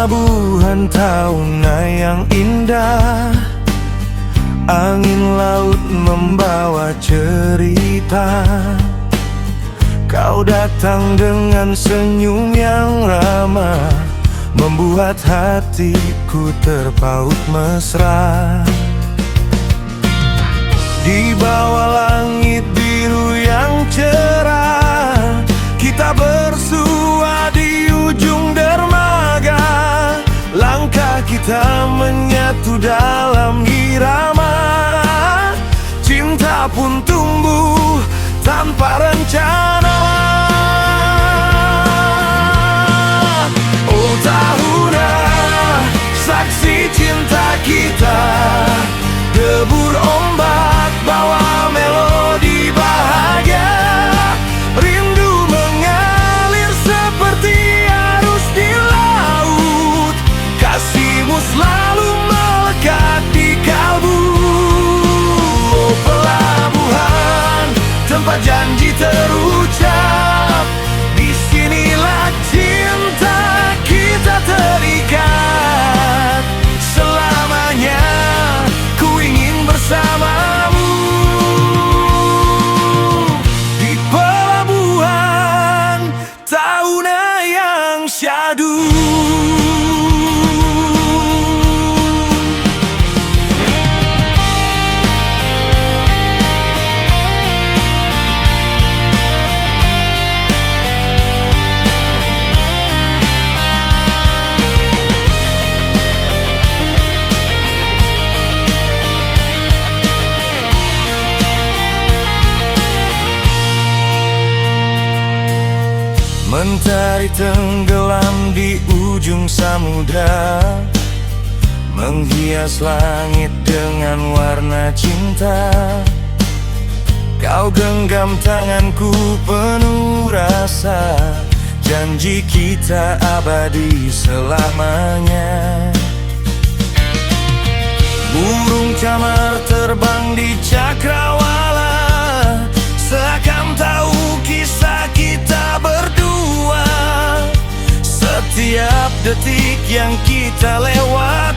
pelabuhan Tahuna yang indah, angin laut membawa cerita. Kau datang dengan senyum yang ramah, membuat hatiku terpaut mesra. Di bawah langit biru yang cerah, kita bersua di ujung dermaga. Langkah kita menyatu dalam irama, cinta pun tumbuh tanpa rencana. Oh Tahuna, saksi cinta kita, debur ombak bawa melodi bahagia. Rindu mengalir seperti arus di laut, kasihmu selalu melekat di kalbu. Oh pelabuhan, tempat janji terucap, disinilah cinta kita terikat. Selamanya ku ingin bersamamu di pelabuhan Tahuna yang syahdu. Mentari tenggelam di ujung samudra, menghias langit dengan warna cinta. Kau genggam tanganku penuh rasa, janji kita abadi selamanya. Burung camar terbang di cakrawala, seakan tahu kisah kita berdua. Setiap detik yang kita lewat